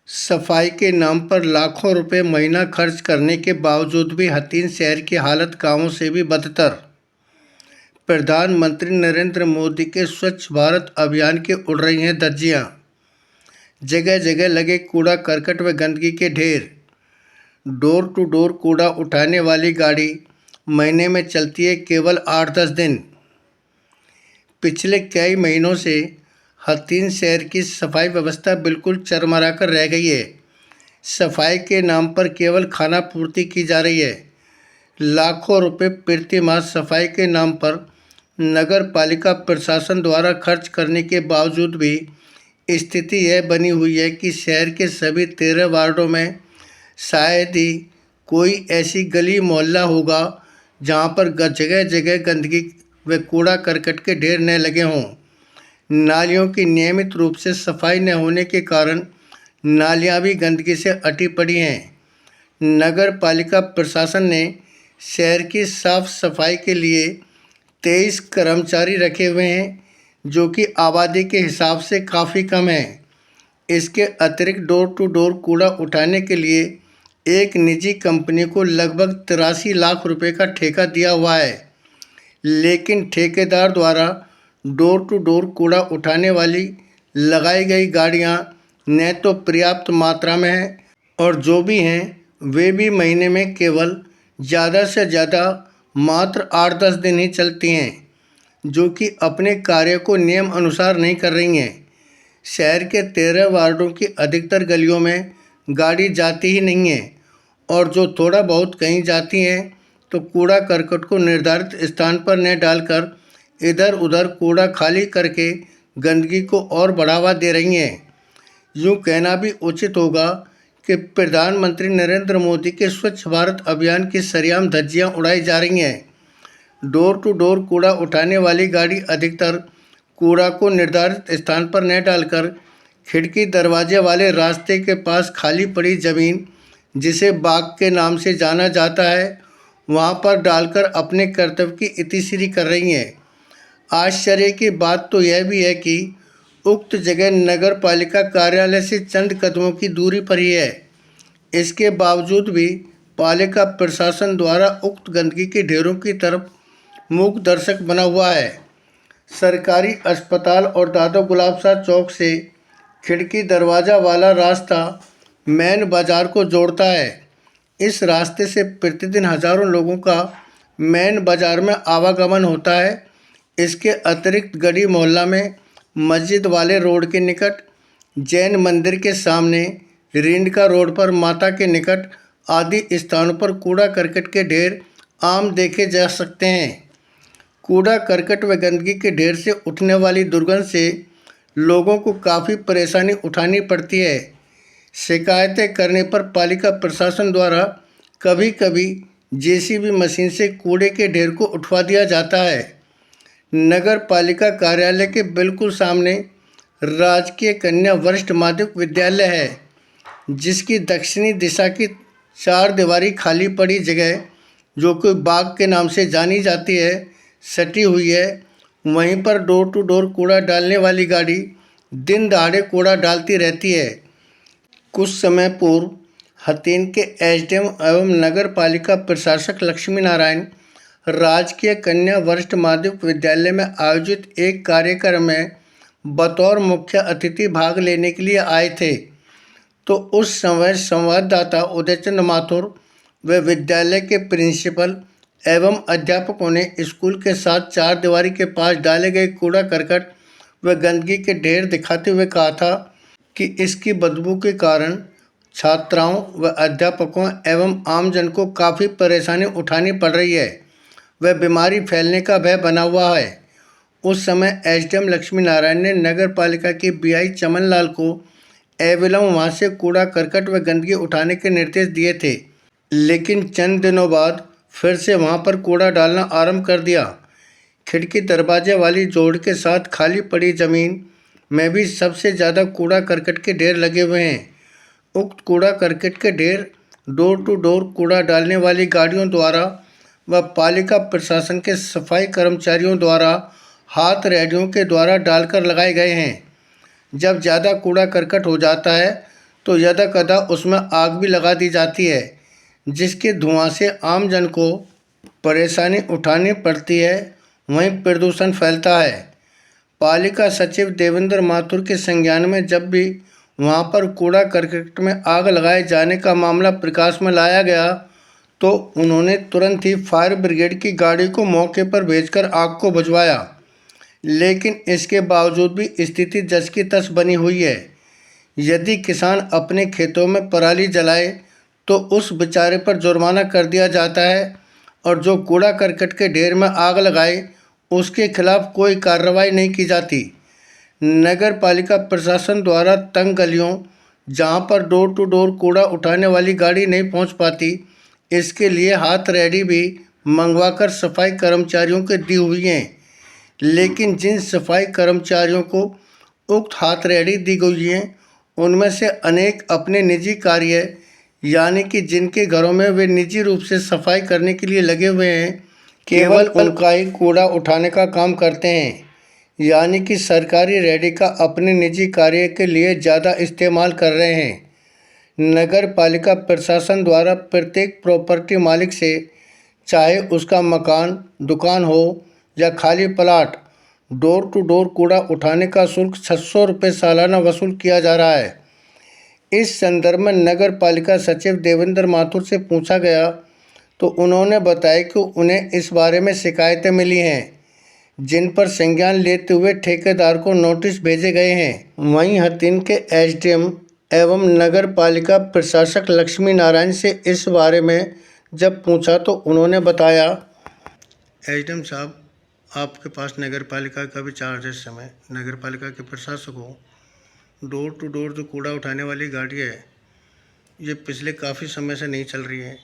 सफाई के नाम पर लाखों रुपए महीना खर्च करने के बावजूद भी हथीन शहर की हालत गांवों से भी बदतर। प्रधानमंत्री नरेंद्र मोदी के स्वच्छ भारत अभियान की उड़ रही हैं धज्जियां। जगह जगह लगे कूड़ा करकट व गंदगी के ढेर। डोर टू डोर कूड़ा उठाने वाली गाड़ी महीने में चलती है केवल 8-10 दिन। पिछले कई महीनों से हथीन शहर की सफाई व्यवस्था बिल्कुल चरमरा कर रह गई है। सफाई के नाम पर केवल खाना पूर्ति की जा रही है। लाखों रुपए प्रति माह सफाई के नाम पर नगर पालिका प्रशासन द्वारा खर्च करने के बावजूद भी स्थिति यह बनी हुई है कि शहर के सभी 13 वार्डों में शायद ही कोई ऐसी गली मोहल्ला होगा जहां पर जगह जगह गंदगी व कूड़ा करकट के ढेर न लगे हों। नालियों की नियमित रूप से सफाई न होने के कारण नालियां भी गंदगी से अटी पड़ी हैं। नगर पालिका प्रशासन ने शहर की साफ सफाई के लिए 23 कर्मचारी रखे हुए हैं, जो कि आबादी के हिसाब से काफ़ी कम है। इसके अतिरिक्त डोर टू डोर कूड़ा उठाने के लिए एक निजी कंपनी को लगभग 83 लाख रुपए का ठेका दिया हुआ है, लेकिन ठेकेदार द्वारा डोर टू डोर कूड़ा उठाने वाली लगाई गई गाड़ियां न तो पर्याप्त मात्रा में हैं और जो भी हैं वे भी महीने में केवल ज़्यादा से ज़्यादा मात्र 8-10 दिन ही चलती हैं, जो कि अपने कार्य को नियम अनुसार नहीं कर रही हैं। शहर के 13 वार्डों की अधिकतर गलियों में गाड़ी जाती ही नहीं है और जो थोड़ा बहुत कहीं जाती हैं तो कूड़ा करकट को निर्धारित स्थान पर न डालकर इधर उधर कूड़ा खाली करके गंदगी को और बढ़ावा दे रही हैं। यूँ कहना भी उचित होगा कि प्रधानमंत्री नरेंद्र मोदी के स्वच्छ भारत अभियान की सरेआम धज्जियां उड़ाई जा रही हैं। डोर टू डोर कूड़ा उठाने वाली गाड़ी अधिकतर कूड़ा को निर्धारित स्थान पर न डालकर खिड़की दरवाजे वाले रास्ते के पास खाली पड़ी ज़मीन, जिसे बाग के नाम से जाना जाता है, वहां पर डालकर अपने कर्तव्य की इतिश्री कर रही हैं। आश्चर्य की बात तो यह भी है कि उक्त जगह नगर पालिका कार्यालय से चंद कदमों की दूरी पर ही है। इसके बावजूद भी पालिका प्रशासन द्वारा उक्त गंदगी के ढेरों की तरफ मूक दर्शक बना हुआ है। सरकारी अस्पताल और दादा गुलाब शाह चौक से खिड़की दरवाज़ा वाला रास्ता मेन बाज़ार को जोड़ता है। इस रास्ते से प्रतिदिन हज़ारों लोगों का मेन बाज़ार में आवागमन होता है। इसके अतिरिक्त गली मोहल्ला में मस्जिद वाले रोड के निकट, जैन मंदिर के सामने, रिंडका रोड पर माता के निकट आदि स्थानों पर कूड़ा करकट के ढेर आम देखे जा सकते हैं। कूड़ा करकट व गंदगी के ढेर से उठने वाली दुर्गंध से लोगों को काफ़ी परेशानी उठानी पड़ती है। शिकायतें करने पर पालिका प्रशासन द्वारा कभी कभी जेसीबी मशीन से कूड़े के ढेर को उठवा दिया जाता है। नगर पालिका कार्यालय के बिल्कुल सामने राजकीय कन्या वरिष्ठ माध्यमिक विद्यालय है, जिसकी दक्षिणी दिशा की 4 दीवारी खाली पड़ी जगह, जो कि बाग के नाम से जानी जाती है, सटी हुई है। वहीं पर डोर टू डोर कूड़ा डालने वाली गाड़ी दिन दहाड़े कूड़ा डालती रहती है। कुछ समय पूर्व हथीन के एसडीएम एवं नगर पालिका प्रशासक लक्ष्मी नारायण राजकीय कन्या वरिष्ठ माध्यमिक विद्यालय में आयोजित एक कार्यक्रम में बतौर मुख्य अतिथि भाग लेने के लिए आए थे, तो उस समय संवाददाता उदयचंद माथुर व विद्यालय के प्रिंसिपल एवं अध्यापकों ने स्कूल के साथ 4 दीवारी के पास डाले गए कूड़ा करकट व गंदगी के ढेर दिखाते हुए कहा था कि इसकी बदबू के कारण छात्राओं व अध्यापकों एवं आमजन को काफ़ी परेशानी उठानी पड़ रही है व बीमारी फैलने का भय बना हुआ है। उस समय एसडीएम लक्ष्मी नारायण ने नगर पालिका के बीआई चमन लाल को अविलंब वहाँ से कूड़ा करकट व गंदगी उठाने के निर्देश दिए थे, लेकिन चंद दिनों बाद फिर से वहाँ पर कूड़ा डालना आरंभ कर दिया। खिड़की दरवाजे वाली जोड़ के साथ खाली पड़ी ज़मीन में भी सबसे ज़्यादा कूड़ा करकट के ढेर लगे हुए हैं। उक्त कूड़ा करकट के ढेर डोर टू डोर कूड़ा डालने वाली गाड़ियों द्वारा व पालिका प्रशासन के सफाई कर्मचारियों द्वारा हाथ रेडियों के द्वारा डालकर लगाए गए हैं। जब ज़्यादा कूड़ा करकट हो जाता है तो यदाकदा उसमें आग भी लगा दी जाती है, जिसके धुआं से आम जन को परेशानी उठानी पड़ती है। वहीं प्रदूषण फैलता है। पालिका सचिव देवेंद्र माथुर के संज्ञान में जब भी वहां पर कूड़ा करकट में आग लगाए जाने का मामला प्रकाश में लाया गया, तो उन्होंने तुरंत ही फायर ब्रिगेड की गाड़ी को मौके पर भेजकर आग को बुझवाया। लेकिन इसके बावजूद भी स्थिति जस की तस बनी हुई है। यदि किसान अपने खेतों में पराली जलाए तो उस बेचारे पर जुर्माना कर दिया जाता है, और जो कूड़ा करकट के ढेर में आग लगाए उसके खिलाफ कोई कार्रवाई नहीं की जाती। नगर पालिका प्रशासन द्वारा तंग गलियों, जहां पर डोर टू डोर कूड़ा उठाने वाली गाड़ी नहीं पहुंच पाती, इसके लिए हाथ रेडी भी मंगवाकर सफाई कर्मचारियों को दी हुई हैं। लेकिन जिन सफाई कर्मचारियों को उक्त हाथ रेडी दी गई हैं, उनमें से अनेक अपने निजी कार्य, यानी कि जिनके घरों में वे निजी रूप से सफाई करने के लिए लगे हुए हैं, केवल उनका ही कूड़ा उठाने का काम करते हैं। यानी कि सरकारी रेडी का अपने निजी कार्य के लिए ज़्यादा इस्तेमाल कर रहे हैं। नगर पालिका प्रशासन द्वारा प्रत्येक प्रॉपर्टी मालिक से, चाहे उसका मकान, दुकान हो या खाली प्लाट, डोर टू डोर कूड़ा उठाने का शुल्क 600 रुपये सालाना वसूल किया जा रहा है। इस संदर्भ में नगर पालिका सचिव देवेंद्र माथुर से पूछा गया तो उन्होंने बताया कि उन्हें इस बारे में शिकायतें मिली हैं, जिन पर संज्ञान लेते हुए ठेकेदार को नोटिस भेजे गए हैं। वहीं हथीन के एसडीएम एवं नगर पालिका प्रशासक लक्ष्मी नारायण से इस बारे में जब पूछा तो उन्होंने बताया, एसडीएम साहब, आपके पास नगर पालिका का भी चार्ज है। इस समय नगर पालिका के प्रशासक हो, डोर टू डोर जो कूड़ा उठाने वाली गाड़ी है, ये पिछले काफ़ी समय से नहीं चल रही है,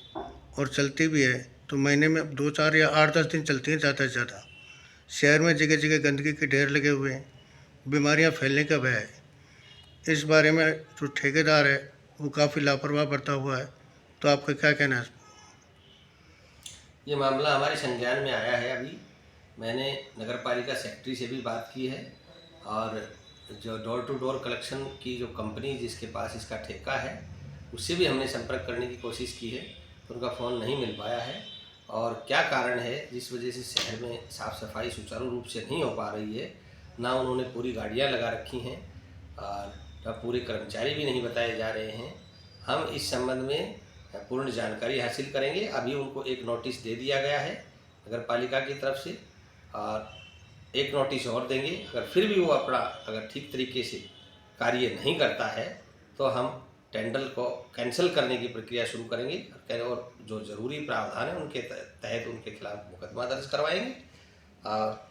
और चलती भी है तो महीने में 2-4 या 8-10 दिन चलती हैं ज़्यादा से ज़्यादा। शहर में जगह जगह गंदगी के ढेर लगे हुए हैं, बीमारियां फैलने का भय है। इस बारे में जो ठेकेदार है वो काफ़ी लापरवाह बरता हुआ है, तो आपका क्या कहना है? ये मामला हमारे संज्ञान में आया है। अभी मैंने नगर पालिका सेक्रेटरी से भी बात की है, और जो डोर टू डोर कलेक्शन की जो कंपनी जिसके पास इसका ठेका है, उससे भी हमने संपर्क करने की कोशिश की है, तो उनका फ़ोन नहीं मिल पाया है। और क्या कारण है जिस वजह से शहर में साफ़ सफाई सुचारू रूप से नहीं हो पा रही है, ना उन्होंने पूरी गाड़ियाँ लगा रखी हैं और ना पूरे कर्मचारी भी नहीं बताए जा रहे हैं। हम इस संबंध में पूर्ण जानकारी हासिल करेंगे। अभी उनको एक नोटिस दे दिया गया है नगर पालिका की तरफ से, और एक नोटिस और देंगे। अगर फिर भी वो अपना अगर ठीक तरीके से कार्य नहीं करता है तो हम टेंडर को कैंसिल करने की प्रक्रिया शुरू करेंगे, और जो ज़रूरी प्रावधान है उनके तहत उनके खिलाफ मुकदमा दर्ज करवाएंगे, और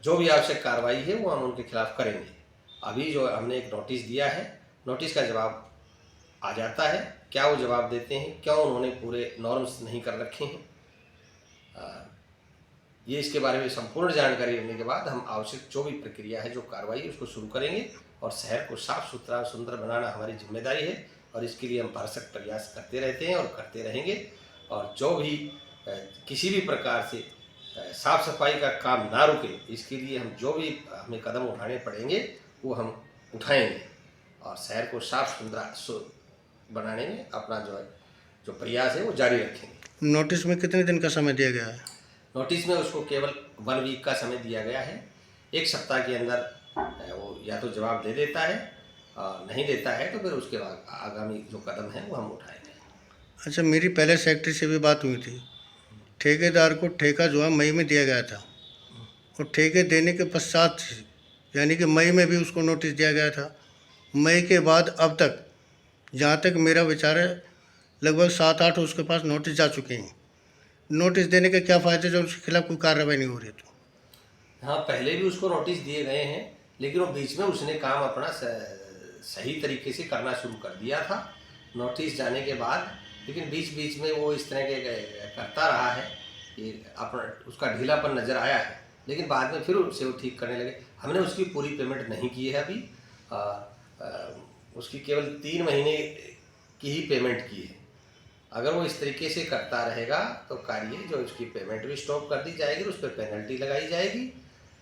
जो भी आवश्यक कार्रवाई है वो हम उनके खिलाफ करेंगे। अभी जो हमने एक नोटिस दिया है, नोटिस का जवाब आ जाता है, क्या वो जवाब देते हैं, क्यों उन्होंने पूरे नॉर्म्स नहीं कर रखे हैं, ये इसके बारे में संपूर्ण जानकारी लेने के बाद हम आवश्यक जो भी प्रक्रिया है, जो कार्रवाई है, उसको शुरू करेंगे। और शहर को साफ सुथरा सुंदर बनाना हमारी जिम्मेदारी है, और इसके लिए हम भरसक प्रयास करते रहते हैं और करते रहेंगे। और जो भी किसी भी प्रकार से साफ सफाई का काम ना रुके, इसके लिए हम जो भी हमें कदम उठाने पड़ेंगे वो हम उठाएंगे, और शहर को साफ सुथरा बनाने में अपना जो प्रयास है वो जारी रखेंगे। नोटिस में कितने दिन का समय दिया गया है? नोटिस में उसको केवल 1 वीक का समय दिया गया है। 1 सप्ताह के अंदर वो या तो जवाब दे देता है, नहीं देता है तो फिर उसके बाद आगामी जो कदम है वो हम उठाएंगे। अच्छा, मेरी पहले सेक्रेटरी से भी बात हुई थी। ठेकेदार को ठेका जो है मई में दिया गया था, और ठेके देने के पश्चात यानी कि मई में भी उसको नोटिस दिया गया था। मई के बाद अब तक, जहाँ तक मेरा विचार है, लगभग 7-8 उसके पास नोटिस जा चुके हैं। नोटिस देने के क्या फ़ायदे जब उसके खिलाफ कोई कार्रवाई नहीं हो रही? तो हाँ, पहले भी उसको नोटिस दिए गए हैं, लेकिन वो बीच में उसने काम अपना सही तरीके से करना शुरू कर दिया था नोटिस जाने के बाद। लेकिन बीच बीच में वो इस तरह के करता रहा है कि अपना उसका ढीलापन नज़र आया है, लेकिन बाद में फिर उसे वो ठीक करने लगे। हमने उसकी पूरी पेमेंट नहीं की है अभी, उसकी केवल 3 महीने की ही पेमेंट की है। अगर वो इस तरीके से करता रहेगा तो कार्य जो उसकी पेमेंट भी स्टॉप कर दी जाएगी, उस पर पेनल्टी लगाई जाएगी,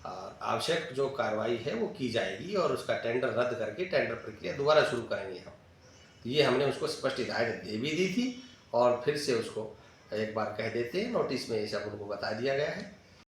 और आवश्यक जो कार्रवाई है वो की जाएगी, और उसका टेंडर रद्द करके टेंडर प्रक्रिया दोबारा शुरू करेंगे हम। ये हमने उसको स्पष्ट हिदायत दे भी दी थी और फिर से उसको एक बार कह देते हैं, नोटिस में ये सब उनको बता दिया गया है।